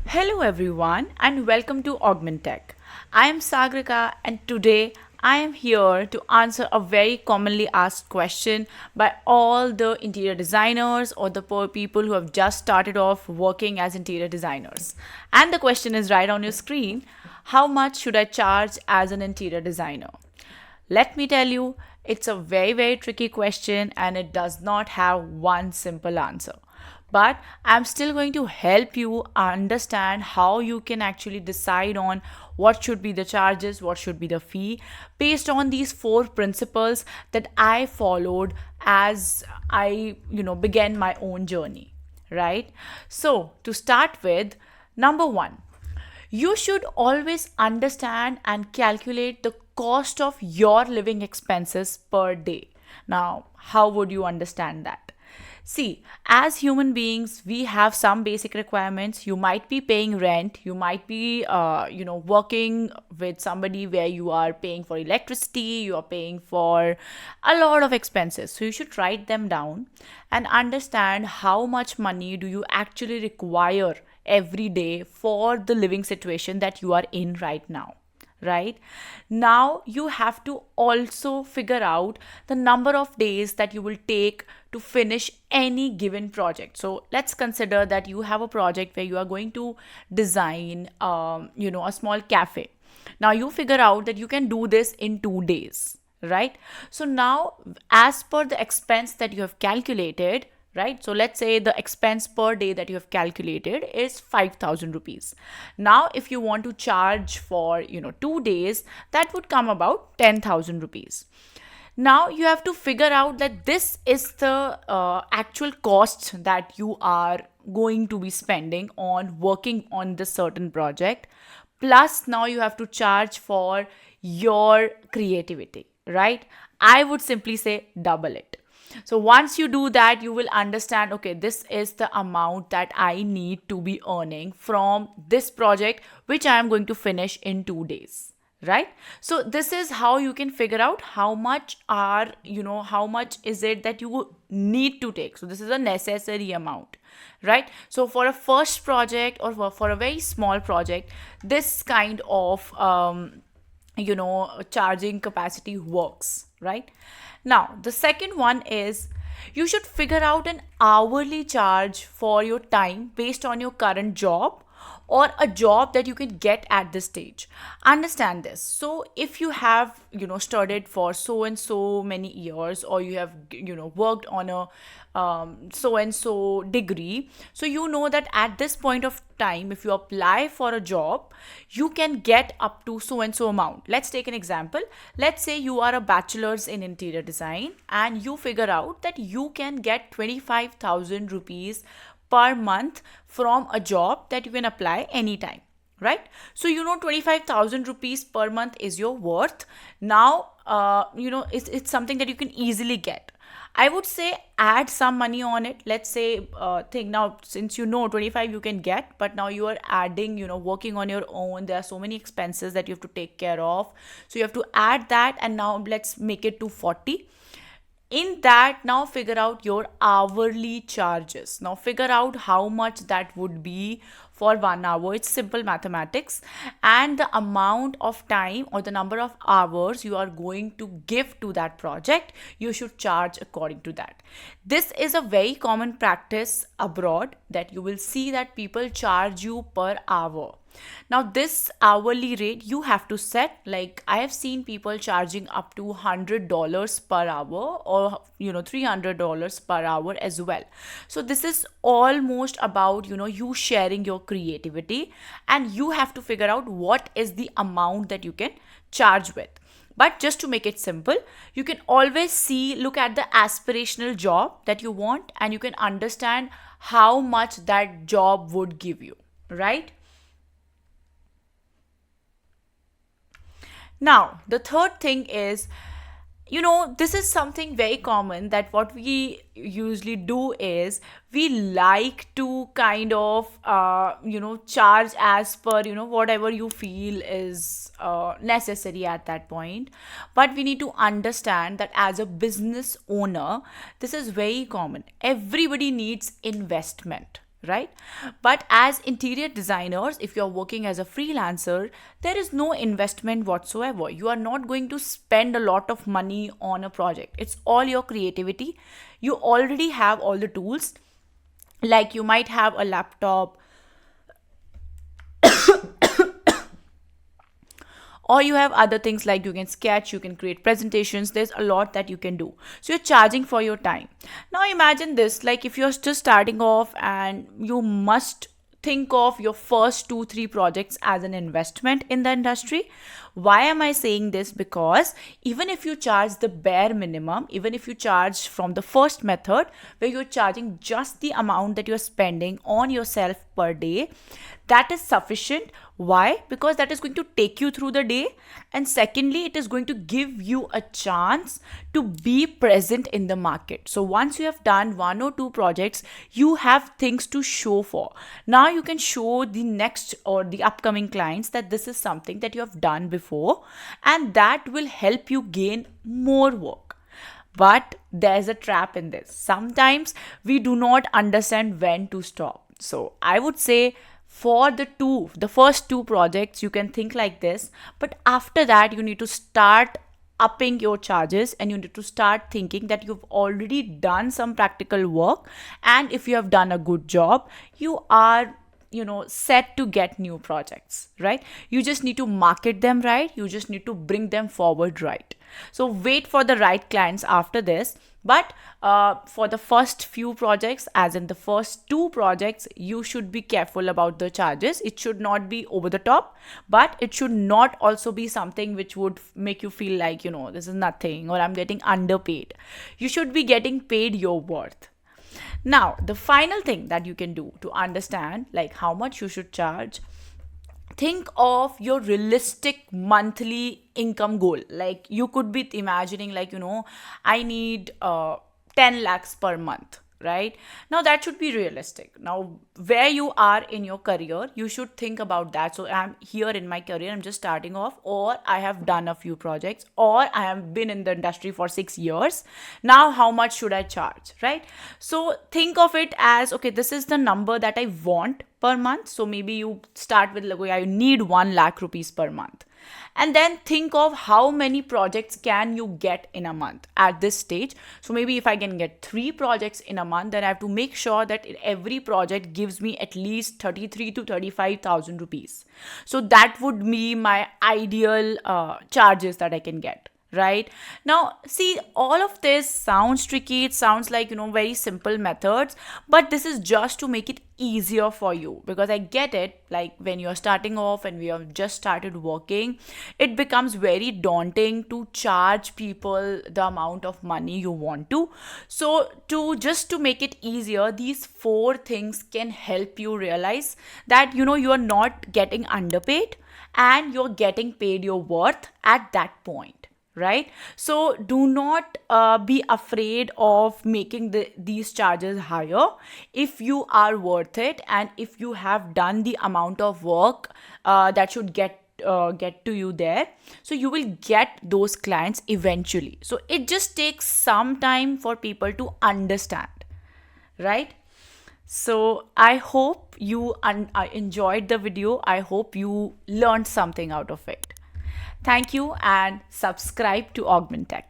Hello, everyone, and welcome to Augmintech. I am Sagrika, and today I am here to answer a very commonly asked question by all the interior designers or the poor people who have just started off working as interior designers. And the question is right on your screen: how much should I charge as an interior designer? Let me tell you, it's a very tricky question and it does not have one simple answer. But I'm still going to help you understand how you can actually decide on what should be the charges, what should be the fee, based on these four principles that I followed as I began my own journey, right? So, to start with, number one, you should always understand and calculate the cost of your living expenses per day. Now, how would you understand that? See, as human beings, we have some basic requirements. You might be paying rent. You might be, working with somebody where you are paying for electricity. You are paying for a lot of expenses. So you should write them down and understand how much money do you actually require every day for the living situation that you are in right now. Right now, you have to also figure out the number of days that you will take to finish any given project. So let's consider that you have a project where you are going to design a small cafe. Now you figure out that you can do this in 2 days, right? So now, as per the expense that you have calculated, right? So let's say the expense per day that you have calculated is 5,000 rupees. Now, if you want to charge for 2 days, that would come about 10,000 rupees. Now you have to figure out that this is the actual cost that you are going to be spending on working on this certain project. Plus, now you have to charge for your creativity, right? I would simply say double it. So once you do that, you will understand, okay, this is the amount that I need to be earning from this project, which I am going to finish in 2 days. Right? So this is how you can figure out how much is it that you need to take. So this is a necessary amount, right? So for a first project or for a very small project, this kind of charging capacity works, right? Now the second one is, you should figure out an hourly charge for your time based on your current job or a job that you can get at this stage. Understand this. So if you have studied for so and so many years, or you have worked on a so and so degree, so you know that at this point of time, if you apply for a job, you can get up to so and so amount. Let's take an example. Let's say you are a bachelor's in interior design and you figure out that you can get 25,000 rupees per month from a job that you can apply anytime, right? So 25,000 rupees per month is your worth. Now it's something that you can easily get. I would say add some money on it. Let's say think now, since 25 you can get, but now you are adding, working on your own, there are so many expenses that you have to take care of, so you have to add that, and now let's make it to 40. In that, now figure out your hourly charges. Now figure out how much that would be for 1 hour. It's simple mathematics. And the amount of time or the number of hours you are going to give to that project, you should charge according to that. This is a very common practice abroad, that you will see that people charge you per hour. Now this hourly rate you have to set. Like, I have seen people charging up to $100 per hour, or $300 per hour as well. So this is almost about you sharing your creativity, and you have to figure out what is the amount that you can charge with. But just to make it simple, you can always look at the aspirational job that you want, and you can understand how much that job would give you, right? Now, the third thing is, this is something very common, that what we usually do is we like to kind of, charge as per, whatever you feel is necessary at that point. But we need to understand that as a business owner, this is very common. Everybody needs investment, right? But as interior designers, if you're working as a freelancer, there is no investment whatsoever. You are not going to spend a lot of money on a project. It's all your creativity. You already have all the tools, like you might have a laptop, or you have other things like you can sketch, you can create presentations. There's a lot that you can do, so you're charging for your time. Now imagine this, like if you're just starting off and you must think of your first 2 3 projects as an investment in the industry. Why am I saying this? Because even if you charge the bare minimum, even if you charge from the first method where you're charging just the amount that you're spending on yourself per day, that is sufficient. Why? Because that is going to take you through the day, and secondly, it is going to give you a chance to be present in the market. So once you have done 1 or 2 projects, you have things to show for. Now you can show the next or the upcoming clients that this is something that you have done before, and that will help you gain more work. But there's a trap in this. Sometimes we do not understand when to stop. So I would say for the first 2 projects, you can think like this, but after that, you need to start upping your charges, and you need to start thinking that you've already done some practical work, and if you have done a good job, you are set to get new projects, right? You just need to market them right, you just need to bring them forward right. So wait for the right clients after this. But for the first few projects, as in the first 2 projects, you should be careful about the charges. It should not be over the top, but it should not also be something which would make you feel like, this is nothing or I'm getting underpaid. You should be getting paid your worth. Now, the final thing that you can do to understand like how much you should charge, think of your realistic monthly income goal. Like you could be imagining like, I need 10 lakhs per month, right? Now that should be realistic. Now where you are in your career, you should think about that. So I'm here in my career, I'm just starting off, or I have done a few projects, or I have been in the industry for 6 years. Now how much should I charge, right? So think of it as, okay, this is the number that I want per month. So maybe you start with like, I need 1 lakh rupees per month. And then think of how many projects can you get in a month at this stage. So maybe if I can get 3 projects in a month, then I have to make sure that every project gives me at least 33 to 35,000 rupees. So that would be my ideal charges that I can get. Right now, see, all of this sounds tricky. It sounds like, very simple methods, but this is just to make it easier for you, because I get it. Like when you're starting off and we have just started working, it becomes very daunting to charge people the amount of money you want to. So to make it easier, these 4 things can help you realize that, you are not getting underpaid and you're getting paid your worth at that point. Right? So do not be afraid of making these charges higher if you are worth it, and if you have done the amount of work that should get to you there. So you will get those clients eventually. So it just takes some time for people to understand, right? So I hope you enjoyed the video. I hope you learned something out of it. Thank you, and subscribe to Augmintech.